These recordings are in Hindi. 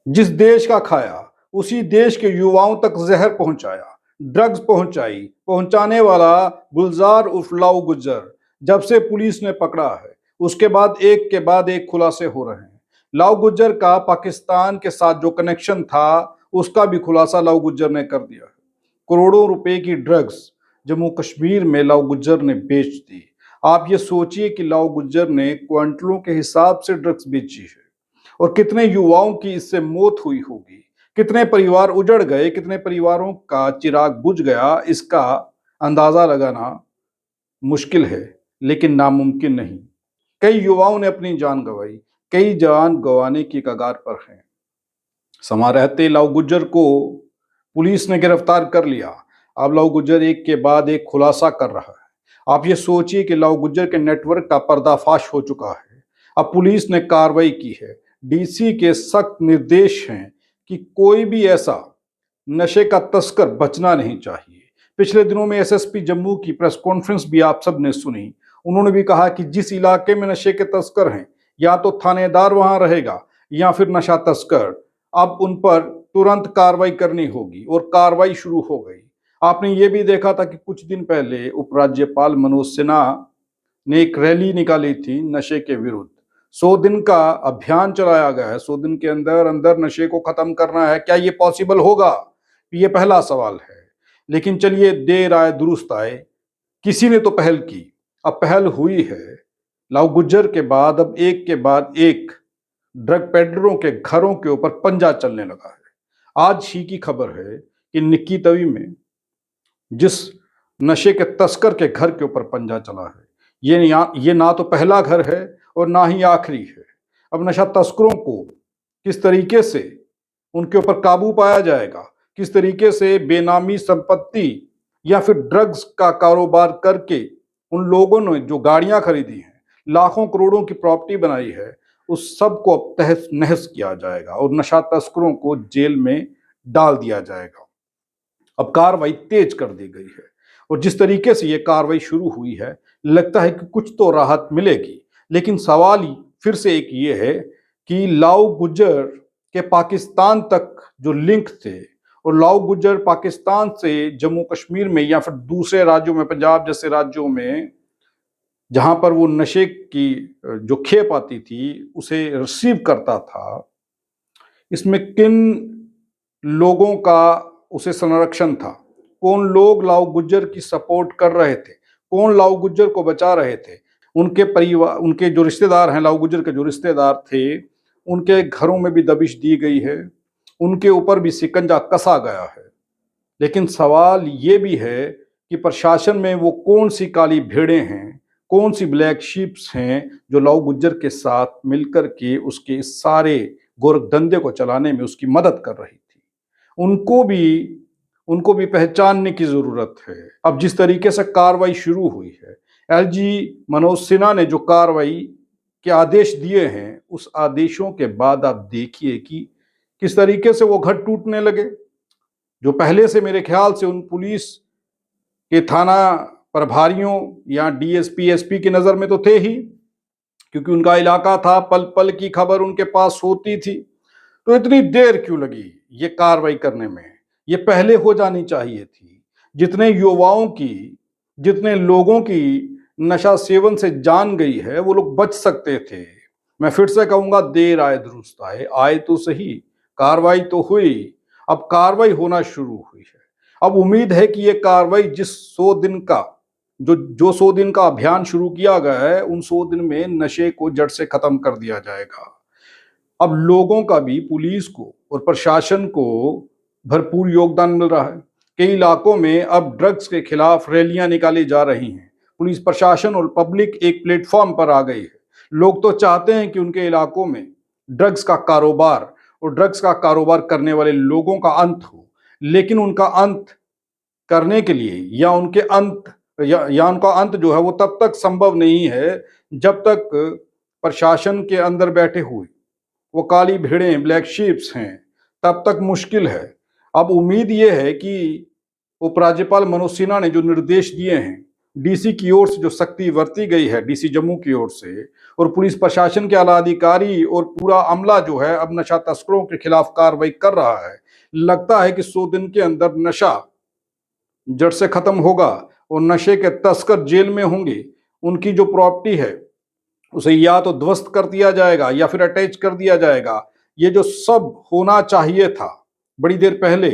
जिस देश का खाया उसी देश के युवाओं तक जहर पहुंचाया, ड्रग्स पहुंचाने वाला गुलजार उर्फ लाऊ गुज्जर जब से पुलिस ने पकड़ा है, उसके बाद एक खुलासे हो रहे हैं। लाऊ गुज्जर का पाकिस्तान के साथ जो कनेक्शन था, उसका भी खुलासा लाऊ गुज्जर ने कर दिया है। करोड़ों रुपए की ड्रग्स जम्मू कश्मीर में लाऊ गुज्जर ने बेच दी। आप ये सोचिए कि लाऊ गुज्जर ने क्वांटलों के हिसाब से ड्रग्स बेची है, और कितने युवाओं की इससे मौत हुई होगी, कितने परिवार उजड़ गए, कितने परिवारों का चिराग बुझ गया, इसका अंदाजा लगाना मुश्किल है, लेकिन नामुमकिन नहीं। कई युवाओं ने अपनी जान गंवाई, कई जान गंवाने की कगार पर हैं। समा रहते लाऊ गुज्जर को पुलिस ने गिरफ्तार कर लिया। अब लाऊ गुज्जर एक के बाद एक खुलासा कर रहा है। आप ये सोचिए कि लाऊ गुज्जर के नेटवर्क का पर्दाफाश हो चुका है। अब पुलिस ने कार्रवाई की है। डीसी के सख्त निर्देश हैं कि कोई भी ऐसा नशे का तस्कर बचना नहीं चाहिए। पिछले दिनों में एसएसपी जम्मू की प्रेस कॉन्फ्रेंस भी आप सब ने सुनी। उन्होंने भी कहा कि जिस इलाके में नशे के तस्कर हैं, या तो थानेदार वहां रहेगा या फिर नशा तस्कर। अब उन पर तुरंत कार्रवाई करनी होगी, और कार्रवाई शुरू हो गई। आपने ये भी देखा था कि कुछ दिन पहले उपराज्यपाल मनोज सिन्हा ने एक रैली निकाली थी नशे के विरुद्ध। 100 दिन का अभियान चलाया गया है। 100 दिन के अंदर अंदर नशे को खत्म करना है। क्या ये पॉसिबल होगा? ये पहला सवाल है। लेकिन चलिए, देर आए दुरुस्त आए, किसी ने तो पहल की। अब पहल हुई है। लाऊ गुज्जर के बाद अब एक के बाद एक ड्रग पेडलरों के घरों के ऊपर पंजा चलने लगा है। आज ही की खबर है कि निक्की तवी में जिस नशे के तस्कर के घर के ऊपर पंजा चला है, ये ना तो पहला घर है और ना ही आखिरी है। अब नशा तस्करों को किस तरीके से उनके ऊपर काबू पाया जाएगा, किस तरीके से बेनामी संपत्ति या फिर ड्रग्स का कारोबार करके उन लोगों ने जो गाड़ियां खरीदी हैं, लाखों करोड़ों की प्रॉपर्टी बनाई है, उस सब को अब तहस नहस किया जाएगा और नशा तस्करों को जेल में डाल दिया जाएगा। अब कार्रवाई तेज कर दी गई है, और जिस तरीके से ये कार्रवाई शुरू हुई है, लगता है कि कुछ तो राहत मिलेगी। लेकिन सवाल फिर से एक ये है कि लाऊ गुज्जर के पाकिस्तान तक जो लिंक थे, और लाऊ गुज्जर पाकिस्तान से जम्मू कश्मीर में या फिर दूसरे राज्यों में, पंजाब जैसे राज्यों में जहां पर वो नशे की जो खेप आती थी उसे रिसीव करता था, इसमें किन लोगों का उसे संरक्षण था? कौन लोग लाऊ गुज्जर की सपोर्ट कर रहे थे? कौन लाऊ गुज्जर को बचा रहे थे? उनके परिवार, उनके जो रिश्तेदार हैं, लाऊ गुज्जर के जो रिश्तेदार थे, उनके घरों में भी दबिश दी गई है, उनके ऊपर भी शिकंजा कसा गया है। लेकिन सवाल ये भी है कि प्रशासन में वो कौन सी काली भेड़ें हैं, कौन सी ब्लैक शीप्स हैं जो लाऊ गुज्जर के साथ मिलकर के उसके इस सारे गोरखधंधे को चलाने में उसकी मदद कर रही थी। उनको भी उनको भी पहचानने की जरूरत है। अब जिस तरीके से कार्रवाई शुरू हुई है, एलजी मनोज सिन्हा ने जो कार्रवाई के आदेश दिए हैं, उस आदेशों के बाद आप देखिए कि किस तरीके से वो घर टूटने लगे, जो पहले से मेरे ख्याल से उन पुलिस के थाना प्रभारियों या डीएसपी एसपी की नजर में तो थे ही, क्योंकि उनका इलाका था, पल पल की खबर उनके पास होती थी। तो इतनी देर क्यों लगी ये कार्रवाई करने में? ये पहले हो जानी चाहिए थी। जितने युवाओं की, जितने लोगों की नशा सेवन से जान गई है, वो लोग बच सकते थे। मैं फिर से कहूंगा, देर आए दुरुस्त आए। आए तो सही, कार्रवाई तो हुई। अब कार्रवाई होना शुरू हुई है। अब उम्मीद है कि ये कार्रवाई जिस 100 दिन का जो 100 दिन का अभियान शुरू किया गया है, उन 100 दिन में नशे को जड़ से खत्म कर दिया जाएगा। अब लोगों का भी पुलिस को और प्रशासन को भरपूर योगदान मिल रहा है। कई इलाकों में अब ड्रग्स के खिलाफ रैलियां निकाली जा रही हैं। पुलिस प्रशासन और पब्लिक एक प्लेटफॉर्म पर आ गई है। लोग तो चाहते हैं कि उनके इलाकों में ड्रग्स का कारोबार और ड्रग्स का कारोबार करने वाले लोगों का अंत हो, लेकिन उनका अंत करने के लिए या उनका अंत जो है वो तब तक संभव नहीं है जब तक प्रशासन के अंदर बैठे हुए वो काली भेड़ें, ब्लैक शीप्स हैं, तब तक मुश्किल है। अब उम्मीद ये है कि उपराज्यपाल मनोज सिन्हा ने जो निर्देश दिए हैं, डीसी की ओर से जो सख्ती बरती गई है, डीसी जम्मू की ओर से, और पुलिस प्रशासन के आला अधिकारी और पूरा अमला जो है अब नशा तस्करों के खिलाफ कार्रवाई कर रहा है। लगता है कि 100 दिन के अंदर नशा जड़ से खत्म होगा और नशे के तस्कर जेल में होंगे। उनकी जो प्रॉपर्टी है उसे या तो ध्वस्त कर दिया जाएगा या फिर अटैच कर दिया जाएगा। ये जो सब होना चाहिए था बड़ी देर पहले,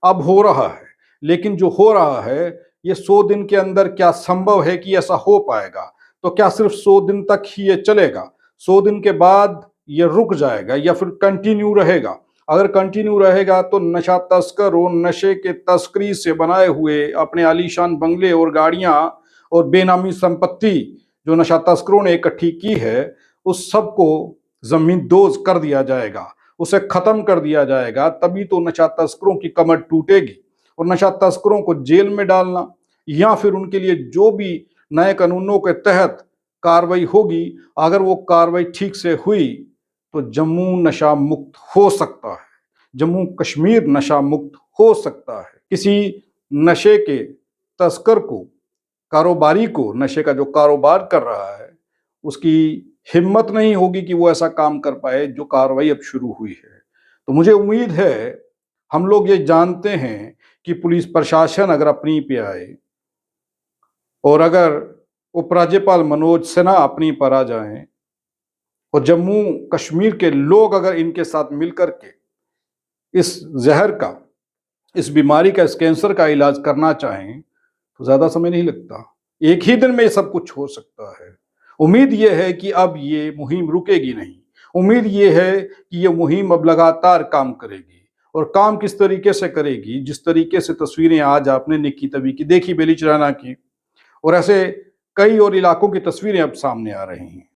अब हो रहा है। लेकिन जो हो रहा है ये 100 दिन के अंदर क्या संभव है कि ऐसा हो पाएगा? तो क्या सिर्फ 100 दिन तक ही ये चलेगा? 100 दिन के बाद ये रुक जाएगा या फिर कंटिन्यू रहेगा? अगर कंटिन्यू रहेगा तो नशा तस्कर और नशे के तस्करी से बनाए हुए अपने आलीशान बंगले और गाड़ियां और बेनामी संपत्ति जो नशा तस्करों ने इकट्ठी की है, उस सब को जमींदोज कर दिया जाएगा, उसे खत्म कर दिया जाएगा। तभी तो नशा तस्करों की कमर टूटेगी। और नशा तस्करों को जेल में डालना या फिर उनके लिए जो भी नए कानूनों के तहत कार्रवाई होगी, अगर वो कार्रवाई ठीक से हुई तो जम्मू नशा मुक्त हो सकता है, जम्मू कश्मीर नशा मुक्त हो सकता है। किसी नशे के तस्कर को, कारोबारी को, नशे का जो कारोबार कर रहा है, उसकी हिम्मत नहीं होगी कि वो ऐसा काम कर पाए जो कार्रवाई अब शुरू हुई है। तो मुझे उम्मीद है, हम लोग ये जानते हैं कि पुलिस प्रशासन अगर अपनी पे आए और अगर उपराज्यपाल मनोज सिन्हा अपनी पर आ जाएं और जम्मू कश्मीर के लोग अगर इनके साथ मिलकर के इस जहर का, इस बीमारी का, इस कैंसर का इलाज करना चाहें तो ज्यादा समय नहीं लगता। एक ही दिन में ये सब कुछ हो सकता है। उम्मीद ये है कि अब ये मुहिम रुकेगी नहीं। उम्मीद ये है कि ये मुहिम अब लगातार काम करेगी। और काम किस तरीके से करेगी? जिस तरीके से तस्वीरें आज आपने निक्की तवी की देखी, बेलीचराना की, और ऐसे कई और इलाकों की तस्वीरें अब सामने आ रही हैं।